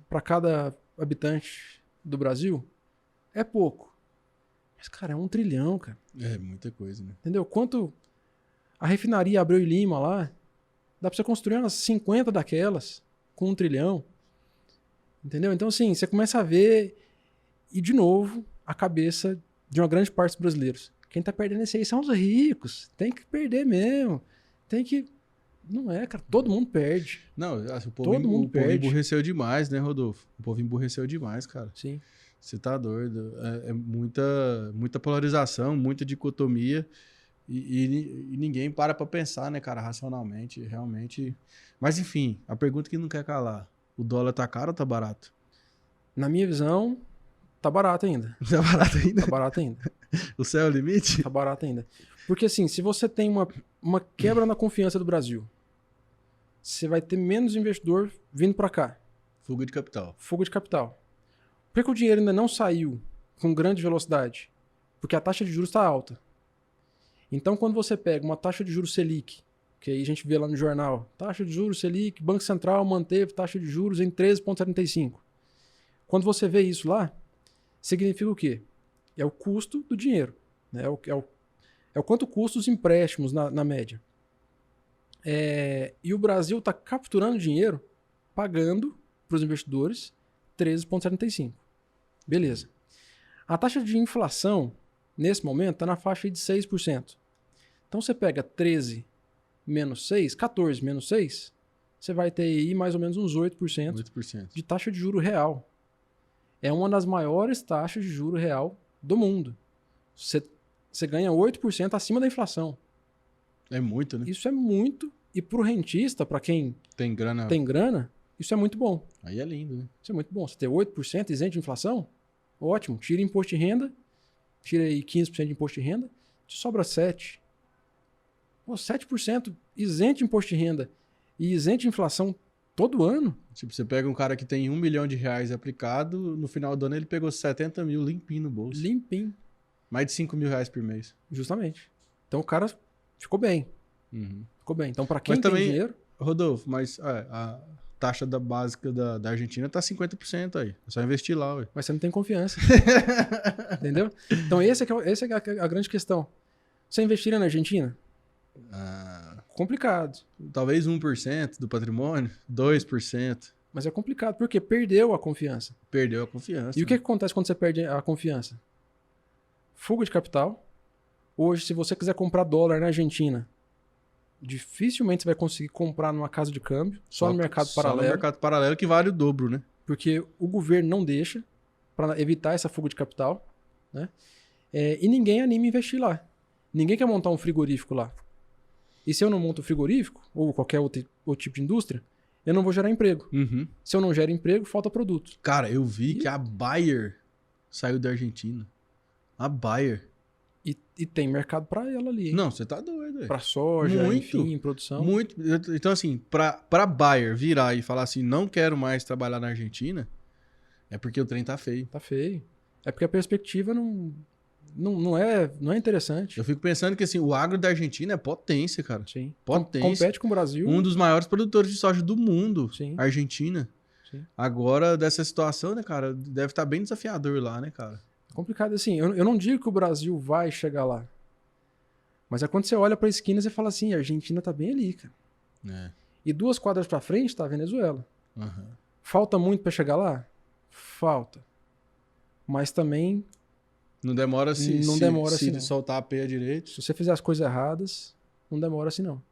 para cada habitante do Brasil. É pouco. Mas, cara, é 1 trilhão, cara. É muita coisa, né? Entendeu? Quanto a refinaria Abreu e Lima lá, dá pra você construir umas 50 daquelas com 1 trilhão. Entendeu? Então, assim, você começa a ver, e de novo, a cabeça de uma grande parte dos brasileiros. Quem tá perdendo esse aí são os ricos. Tem que perder mesmo. Tem que... Não é, cara. Todo mundo perde. Não, o povo emburreceu demais, né, Rodolfo? O povo emburreceu demais, cara. Sim. Você tá doido. É muita polarização, muita dicotomia. E ninguém para pra pensar, né, cara, racionalmente, realmente. Mas, enfim, a pergunta que não quer calar. O dólar tá caro ou tá barato? Na minha visão, Tá barato ainda. Tá barato ainda? Tá barato ainda. O céu é o limite? Tá barato ainda. Porque assim, se você tem uma quebra na confiança do Brasil, você vai ter menos investidor vindo para cá. Fuga de capital. Fuga de capital. Por que o dinheiro ainda não saiu com grande velocidade? Porque a taxa de juros está alta. Então, quando você pega uma taxa de juros Selic, que aí a gente vê lá no jornal, taxa de juros Selic, Banco Central manteve taxa de juros em 13,75. Quando você vê isso lá, significa o quê? É o custo do dinheiro. Né? É o quanto custa os empréstimos na média. E o Brasil está capturando dinheiro, pagando para os investidores 13,75. Beleza. A taxa de inflação, nesse momento, está na faixa de 6%. Então você pega 13 menos 6, 14 menos 6, você vai ter aí mais ou menos uns 8% de taxa de juro real. É uma das maiores taxas de juro real do mundo. Você ganha 8% acima da inflação. É muito, né? Isso é muito. E para o rentista, para quem tem grana, isso é muito bom. Aí é lindo, né? Isso é muito bom. Você ter 8% isento de inflação, ótimo. Tira imposto de renda, tira aí 15% de imposto de renda, te sobra 7%. Pô, 7% isento de imposto de renda e isento de inflação todo ano. Tipo, você pega um cara que tem R$1 milhão aplicado, no final do ano ele pegou 70 mil limpinho no bolso. Limpinho. Mais de 5 mil reais por mês. Justamente. Então o cara ficou bem. Uhum. Ficou bem. Então para quem tem dinheiro... Rodolfo, mas a taxa básica da Argentina tá 50% aí. É só investir lá, ué. Mas você não tem confiança. Entendeu? Então essa é a grande questão. Você investiria na Argentina? Complicado. Talvez 1% do patrimônio, 2%. Mas é complicado, porque perdeu a confiança. Perdeu a confiança. E o que acontece quando você perde a confiança? Fuga de capital. Hoje, se você quiser comprar dólar na Argentina, dificilmente você vai conseguir comprar numa casa de câmbio, só no mercado paralelo. Só no mercado paralelo que vale o dobro, né? Porque o governo não deixa para evitar essa fuga de capital, né? E ninguém anima a investir lá. Ninguém quer montar um frigorífico lá. E se eu não monto frigorífico, ou qualquer outro tipo de indústria, eu não vou gerar emprego. Uhum. Se eu não gero emprego, falta produto. Cara, eu vi que a Bayer saiu da Argentina. A Bayer. E tem mercado para ela ali. Hein? Não, você tá doido. Para soja, enfim, produção. Muito. Então, assim, pra Bayer virar e falar assim, não quero mais trabalhar na Argentina, é porque o trem tá feio. Tá feio. É porque a perspectiva não é interessante. Eu fico pensando que assim, o agro da Argentina é potência, cara. Sim. Potência. Compete com o Brasil. Um dos maiores produtores de soja do mundo. Sim. Argentina. Sim. Agora, dessa situação, né, cara, deve estar bem desafiador lá, né, cara? Complicado assim. Eu não digo que o Brasil vai chegar lá. Mas é quando você olha pra esquina e fala assim, a Argentina tá bem ali, cara. É. E 2 quadras pra frente tá a Venezuela. Uhum. Falta muito pra chegar lá? Falta. Mas também... Não demora se soltar a peia direito. Se você fizer as coisas erradas, não demora assim não.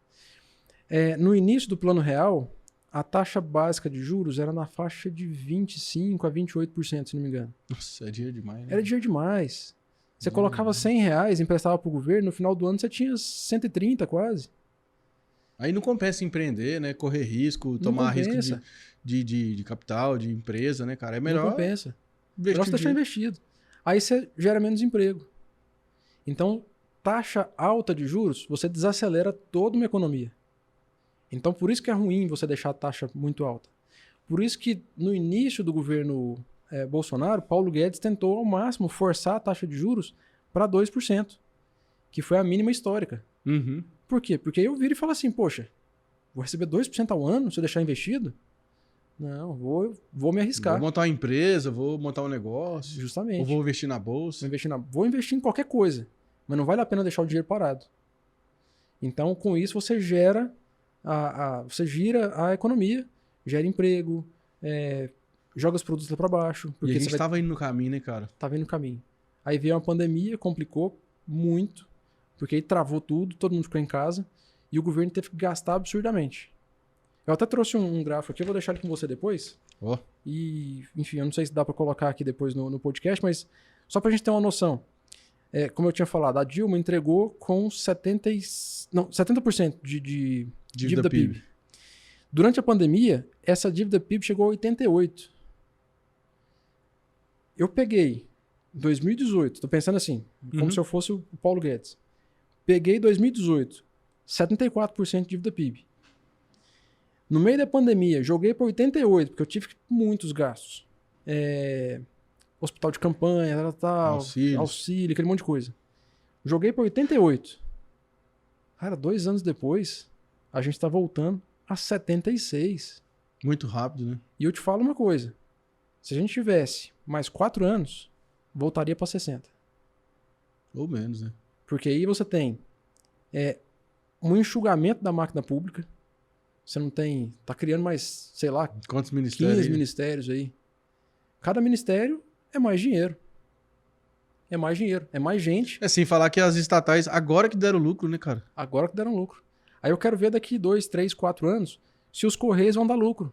No início do Plano Real, a taxa básica de juros era na faixa de 25% a 28%, se não me engano. Nossa, é dinheiro demais, né? Era dinheiro demais. Você colocava R$100, emprestava pro governo, no final do ano você tinha 130 quase. Aí não compensa empreender, né? Correr risco, tomar risco de capital, de empresa, né, cara? É melhor. Não compensa. Melhor você deixar investido. Aí você gera menos emprego. Então, taxa alta de juros, você desacelera toda uma economia. Então, por isso que é ruim você deixar a taxa muito alta. Por isso que no início do governo Bolsonaro, Paulo Guedes tentou ao máximo forçar a taxa de juros para 2%, que foi a mínima histórica. Uhum. Por quê? Porque aí eu viro e falo assim, poxa, vou receber 2% ao ano se eu deixar investido? Não, vou me arriscar. Vou montar uma empresa, vou montar um negócio. Justamente. Ou vou investir na bolsa. Vou investir em qualquer coisa, mas não vale a pena deixar o dinheiro parado. Então, com isso, você gera, você gira a economia, gera emprego, joga os produtos lá para baixo. Porque e a gente estava indo no caminho, né, cara? Tava indo no caminho. Aí veio uma pandemia, complicou muito, porque aí travou tudo, todo mundo ficou em casa, e o governo teve que gastar absurdamente. Eu até trouxe um gráfico aqui, eu vou deixar ele com você depois. Oh. E, enfim, eu não sei se dá para colocar aqui depois no podcast, mas só para a gente ter uma noção. Como eu tinha falado, a Dilma entregou com 70% de dívida PIB. Durante a pandemia, essa dívida PIB chegou a 88%. Eu peguei 2018, tô pensando assim, como se eu fosse o Paulo Guedes. Peguei 2018, 74% de dívida PIB. No meio da pandemia, joguei para 88%, porque eu tive muitos gastos. Hospital de campanha, tal, auxílio, aquele monte de coisa. Joguei para 88%. Cara, 2 anos depois, a gente tá voltando a 76%. Muito rápido, né? E eu te falo uma coisa. Se a gente tivesse mais 4 anos, voltaria para 60%. Ou menos, né? Porque aí você tem um enxugamento da máquina pública. Você não tem... Tá criando mais, sei lá... Quantos ministérios? 15 ministérios aí. Cada ministério é mais dinheiro. É mais dinheiro. É mais gente. É sem falar que as estatais agora que deram lucro, né, cara? Agora que deram lucro. Aí eu quero ver daqui 2, 3, 4 anos se os Correios vão dar lucro.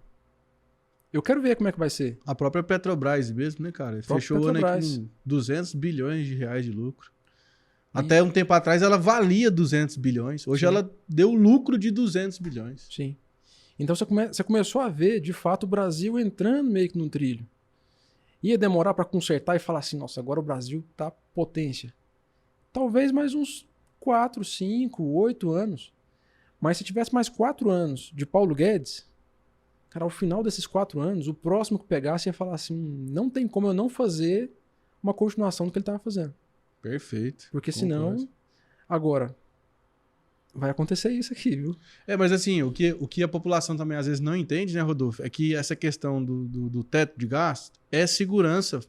Eu quero ver como é que vai ser. A própria Petrobras mesmo, né, cara? Fechou o ano aí com 200 bilhões de reais de lucro. Até um tempo atrás ela valia 200 bilhões. Hoje ela deu lucro de 200 bilhões. Sim. Então você começou a ver, de fato, o Brasil entrando meio que num trilho. Ia demorar para consertar e falar assim, nossa, agora o Brasil tá potência. Talvez mais uns 4, 5, 8 anos. Mas se tivesse mais 4 anos de Paulo Guedes, cara, ao final desses 4 anos, o próximo que pegasse ia falar assim, não tem como eu não fazer uma continuação do que ele estava fazendo. Perfeito. Porque senão, agora, vai acontecer isso aqui, viu? Mas assim, o que a população também às vezes não entende, né, Rodolfo, é que essa questão do teto de gasto é segurança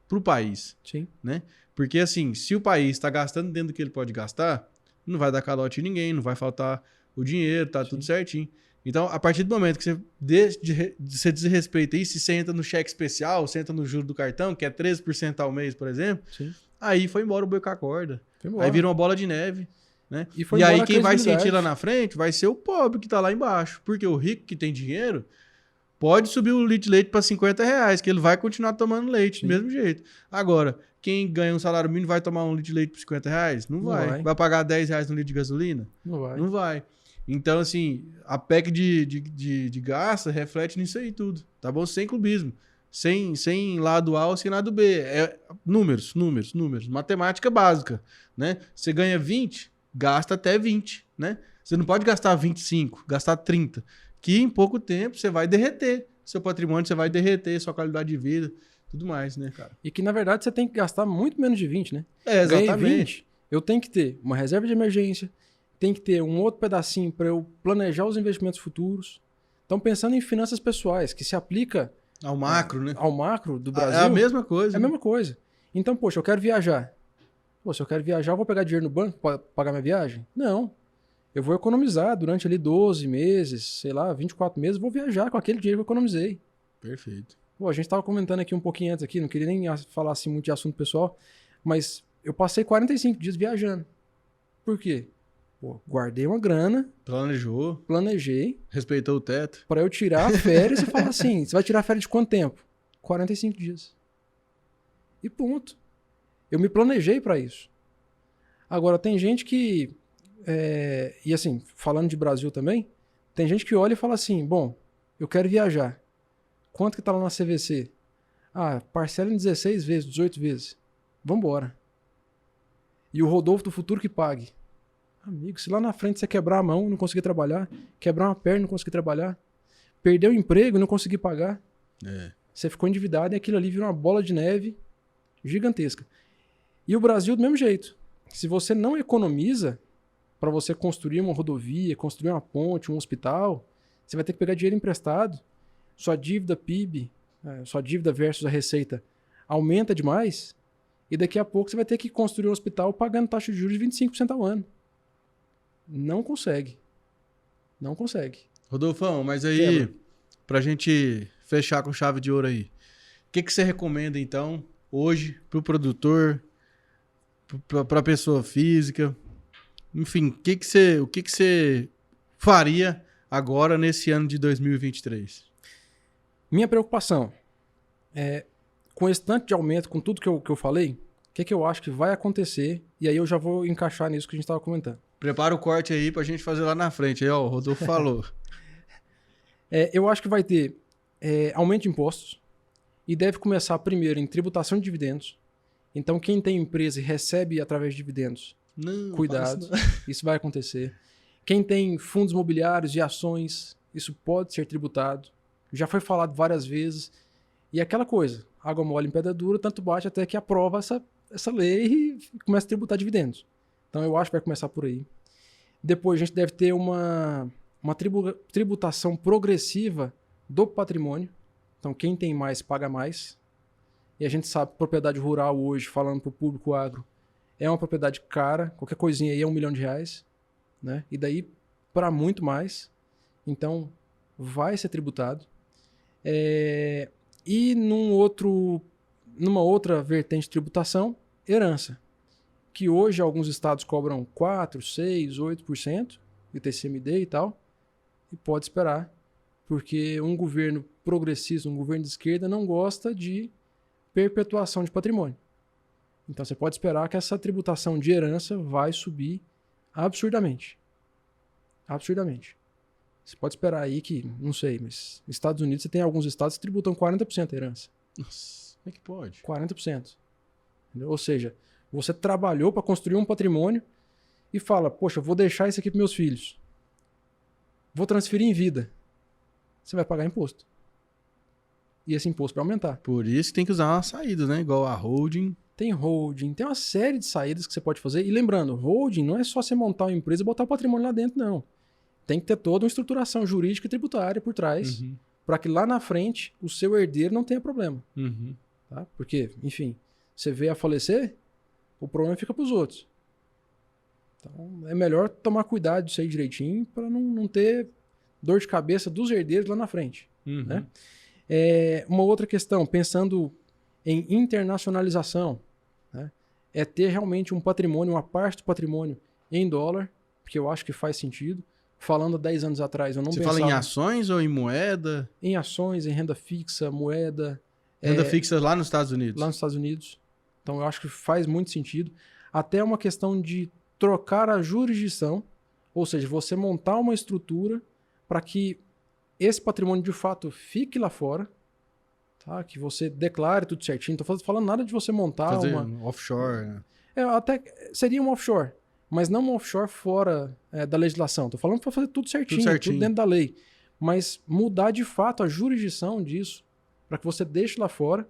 pro país. Sim. Né? Porque assim, se o país está gastando dentro do que ele pode gastar, não vai dar calote em ninguém, não vai faltar o dinheiro, tá tudo certinho. Então, a partir do momento que você desrespeita isso, se você entra no cheque especial, você entra no juro do cartão, que é 13% ao mês, por exemplo, aí foi embora o boi com a corda. Aí vira uma bola de neve. Né? E aí quem vai sentir lá na frente vai ser o pobre que tá lá embaixo. Porque o rico que tem dinheiro pode subir o litro de leite para 50 reais, que ele vai continuar tomando leite do mesmo jeito. Agora, quem ganha um salário mínimo vai tomar um litro de leite por 50 reais? Não vai. Vai pagar 10 reais no litro de gasolina? Não vai. Então, assim, a PEC de gasto reflete nisso aí tudo. Tá bom? Sem clubismo. Sem lado A ou sem lado B. É números. Matemática básica. Né? Você ganha 20, gasta até 20. Né? Você não pode gastar 25, gastar 30. Que em pouco tempo você vai derreter seu patrimônio, você vai derreter sua qualidade de vida, tudo mais, né, cara? E que, na verdade, você tem que gastar muito menos de 20, né? Exatamente. Ganhei 20, eu tenho que ter uma reserva de emergência, tem que ter um outro pedacinho para eu planejar os investimentos futuros. Então, pensando em finanças pessoais, que se aplica... Ao macro, né? Ao macro do Brasil. É a mesma coisa. É a mesma coisa. Então, poxa, eu quero viajar. Pô, se eu quero viajar, eu vou pegar dinheiro no banco para pagar minha viagem? Não. Eu vou economizar durante ali 12 meses, sei lá, 24 meses, vou viajar com aquele dinheiro que eu economizei. Perfeito. Pô, a gente estava comentando aqui um pouquinho antes aqui, não queria nem falar assim muito de assunto pessoal, mas eu passei 45 dias viajando. Por quê? Pô, guardei uma grana. Planejei. Respeitou o teto. Para eu tirar férias e falar assim, você vai tirar férias de quanto tempo? 45 dias. E ponto. Eu me planejei para isso. Agora, tem gente que... e assim, falando de Brasil também, tem gente que olha e fala assim, bom, eu quero viajar. Quanto que tá lá na CVC? Ah, parcela em 16 vezes, 18 vezes. Vambora. E o Rodolfo do futuro que pague. Amigo, se lá na frente você quebrar a mão e não conseguir trabalhar, quebrar uma perna e não conseguir trabalhar, perder o emprego e não conseguir pagar, você ficou endividado e aquilo ali vira uma bola de neve gigantesca. E o Brasil do mesmo jeito. Se você não economiza para você construir uma rodovia, construir uma ponte, um hospital, você vai ter que pegar dinheiro emprestado. Sua dívida PIB, sua dívida versus a receita aumenta demais e daqui a pouco você vai ter que construir um hospital pagando taxa de juros de 25% ao ano. Não consegue. Não consegue. Rodolfão, mas aí, pra gente fechar com chave de ouro aí, o que você recomenda então hoje pro produtor, pra pessoa física? Enfim, o que você faria agora nesse ano de 2023? Minha preocupação é, com esse tanto de aumento, com tudo que eu falei, o que eu acho que vai acontecer, e aí eu já vou encaixar nisso que a gente estava comentando. Prepara o corte aí pra gente fazer lá na frente. Aí, ó, o Rodolfo falou. Eu acho que vai ter aumento de impostos. e deve começar primeiro em tributação de dividendos. Então, quem tem empresa e recebe através de dividendos, Não, cuidado, fala isso isso vai acontecer. Quem tem fundos imobiliários e ações, isso pode ser tributado. Já foi falado várias vezes. E é aquela coisa, água mole em pedra dura, tanto bate até que aprova essa lei e começa a tributar dividendos. Então eu acho que vai começar por aí. Depois a gente deve ter uma tributação progressiva do patrimônio. Então quem tem mais paga mais. E a gente sabe que propriedade rural hoje, falando para o público agro, é uma propriedade cara. Qualquer coisinha aí é R$1 milhão. Né? E daí para muito mais. Então vai ser tributado. E numa outra vertente de tributação, herança. Que hoje alguns estados cobram 4%, 6%, 8% de TCMD e tal. E pode esperar. Porque um governo progressista, um governo de esquerda, não gosta de perpetuação de patrimônio. Então você pode esperar que essa tributação de herança vai subir absurdamente. Absurdamente. Você pode esperar aí que, não sei, mas nos Estados Unidos você tem alguns estados que tributam 40% a herança. Nossa, como é que pode? 40%. Entendeu? Ou seja, você trabalhou para construir um patrimônio e fala, poxa, vou deixar isso aqui para meus filhos. Vou transferir em vida. Você vai pagar imposto. E esse imposto vai aumentar. Por isso que tem que usar uma saída, né? Igual a holding. Tem holding, tem uma série de saídas que você pode fazer. E lembrando, holding não é só você montar uma empresa e botar o patrimônio lá dentro, não. Tem que ter toda uma estruturação jurídica e tributária por trás, para que lá na frente o seu herdeiro não tenha problema. Tá? Porque, enfim, você veio a falecer, o problema fica para os outros. Então é melhor tomar cuidado disso aí direitinho para não ter dor de cabeça dos herdeiros lá na frente. Né? Uma outra questão, pensando em internacionalização, né? É ter realmente um patrimônio, uma parte do patrimônio em dólar, porque eu acho que faz sentido. Falando há 10 anos atrás, eu não pensava... Você fala em ações ou em moeda? Em ações, em renda fixa, moeda. Renda fixa lá nos Estados Unidos? Lá nos Estados Unidos. Então eu acho que faz muito sentido. Até uma questão de trocar a jurisdição, ou seja, você montar uma estrutura para que esse patrimônio de fato fique lá fora, tá? Que você declare tudo certinho. Não estou falando nada de você montar fazer uma... offshore, né? Até seria um offshore, mas não um offshore fora da legislação. Estou falando para fazer tudo certinho, tudo dentro da lei. Mas mudar de fato a jurisdição disso, para que você deixe lá fora,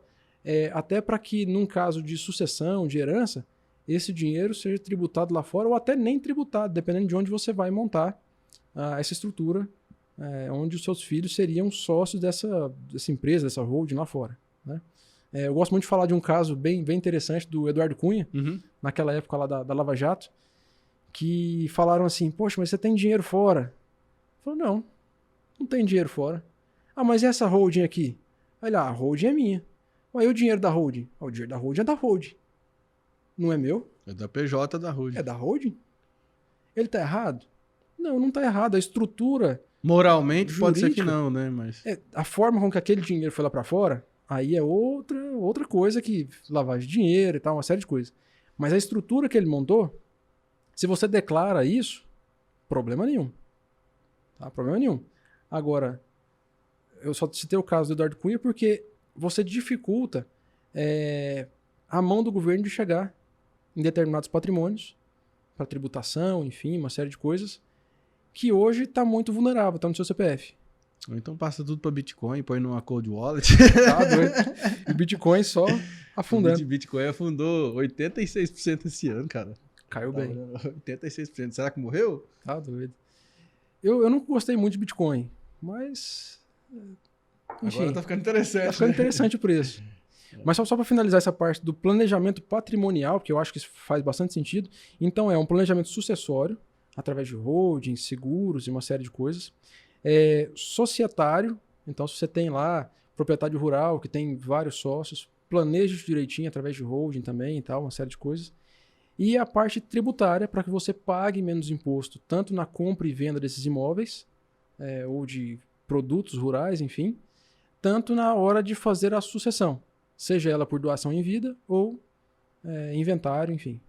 até para que, num caso de sucessão, de herança, esse dinheiro seja tributado lá fora ou até nem tributado, dependendo de onde você vai montar essa estrutura, onde os seus filhos seriam sócios dessa empresa, dessa holding lá fora. Né? Eu gosto muito de falar de um caso bem, bem interessante do Eduardo Cunha, naquela época lá da Lava Jato, que falaram assim, poxa, mas você tem dinheiro fora? Falou, não tem dinheiro fora. Ah, mas e essa holding aqui? Olha, a holding é minha. Aí o dinheiro da holding? O dinheiro da holding é da holding. Não é meu? É da PJ da holding. É da holding? Ele tá errado? Não tá errado. A estrutura moralmente jurídica, pode ser que não, né? Mas... a forma com que aquele dinheiro foi lá para fora, aí é outra coisa que lavagem de dinheiro e tal, uma série de coisas. Mas a estrutura que ele montou, se você declara isso, problema nenhum. Tá? Problema nenhum. Agora, eu só citei o caso do Eduardo Cunha porque você dificulta a mão do governo de chegar em determinados patrimônios, para tributação, enfim, uma série de coisas, que hoje está muito vulnerável, está no seu CPF. Ou então passa tudo para Bitcoin, põe numa cold wallet. Tá doido. E o Bitcoin só afundando. O Bitcoin afundou 86% esse ano, cara. Caiu bem. 86%. Será que morreu? Tá doido. Eu não gostei muito de Bitcoin, mas... Enfim, agora tá ficando interessante. Tá ficando interessante o preço. Mas só para finalizar essa parte do planejamento patrimonial, que eu acho que isso faz bastante sentido. Então é um planejamento sucessório, através de holding, seguros e uma série de coisas. Societário, então se você tem lá proprietário rural, que tem vários sócios, planeje isso direitinho através de holding também e tal, uma série de coisas. E a parte tributária, para que você pague menos imposto, tanto na compra e venda desses imóveis, ou de produtos rurais, enfim, tanto na hora de fazer a sucessão, seja ela por doação em vida ou inventário, enfim.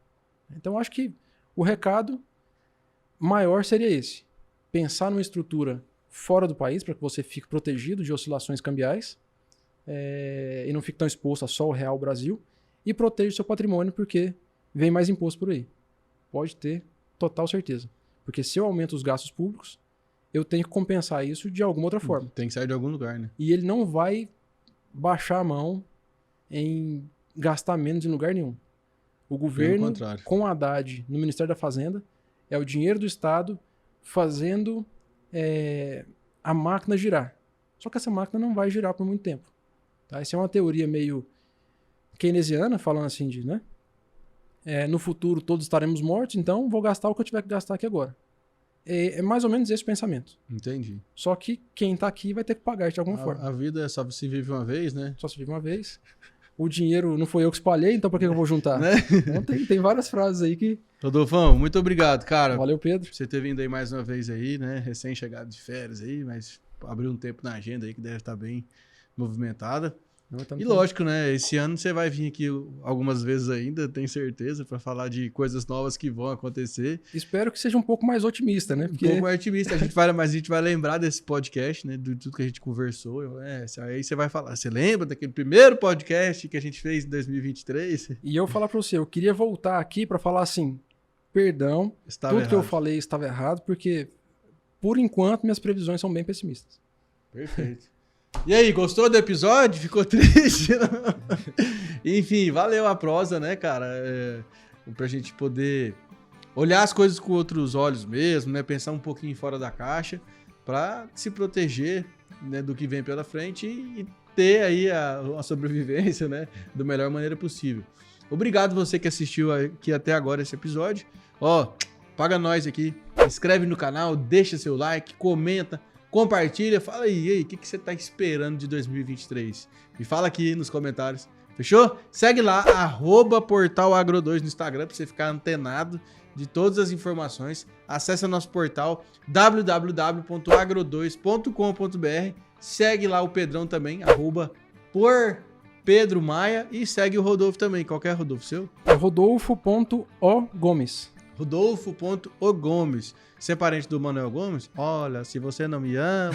Então, acho que o recado maior seria esse. Pensar numa estrutura fora do país, para que você fique protegido de oscilações cambiais, e não fique tão exposto a só o real Brasil, e proteja o seu patrimônio, porque vem mais imposto por aí. Pode ter total certeza. Porque se eu aumento os gastos públicos, eu tenho que compensar isso de alguma outra forma. Tem que sair de algum lugar, né? E ele não vai baixar a mão em gastar menos em lugar nenhum. O governo, com o Haddad no Ministério da Fazenda, é o dinheiro do Estado fazendo a máquina girar. Só que essa máquina não vai girar por muito tempo. Tá? Essa é uma teoria meio keynesiana, falando assim de, né? No futuro todos estaremos mortos, então vou gastar o que eu tiver que gastar aqui agora. É mais ou menos esse o pensamento. Entendi. Só que quem tá aqui vai ter que pagar de alguma forma. A vida é só se vive uma vez, né? Só se vive uma vez. O dinheiro não foi eu que espalhei, então por que eu vou juntar? Né? Então tem várias frases aí que... Rodolfão, muito obrigado, cara. Valeu, Pedro. Por você ter vindo aí mais uma vez aí, né? Recém-chegado de férias aí, mas abriu um tempo na agenda aí que deve estar bem movimentada. E lógico, né? Esse ano você vai vir aqui algumas vezes ainda, tenho certeza, para falar de coisas novas que vão acontecer. Espero que seja um pouco mais otimista, né? Porque... Um pouco mais otimista. Mas a gente vai lembrar desse podcast, né? De tudo que a gente conversou. Aí você vai falar, você lembra daquele primeiro podcast que a gente fez em 2023? E eu falar para você, eu queria voltar aqui para falar assim, perdão, tudo errado. Que eu falei estava errado, porque por enquanto minhas previsões são bem pessimistas. Perfeito. E aí, gostou do episódio? Ficou triste? Enfim, valeu a prosa, né, cara? Pra gente poder olhar as coisas com outros olhos mesmo, né? Pensar um pouquinho fora da caixa pra se proteger, né, do que vem pela frente e ter aí a sobrevivência, né, da melhor maneira possível. Obrigado você que assistiu aqui até agora esse episódio. Paga nós aqui, inscreve no canal, deixa seu like, comenta, compartilha, fala aí, o que você tá esperando de 2023? Me fala aqui nos comentários, fechou? Segue lá, @portalagro2 no Instagram pra você ficar antenado de todas as informações. Acesse o nosso portal www.agro2.com.br. Segue lá o Pedrão também, @porpedromaia, e segue o Rodolfo também. Qual que é, Rodolfo, seu? É Rodolfo.ogomes. Rodolfo.ogomes. Você é parente do Manuel Gomes? Olha, se você não me ama...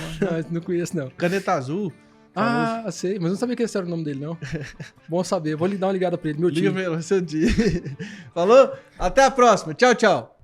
Não conheço, não. Caneta Azul. Ah, sei. Mas não sabia que esse era o nome dele, não. Bom saber. Vou lhe dar uma ligada pra ele, meu tio. Liga pra ele, seu tio. Falou? Até a próxima. Tchau, tchau.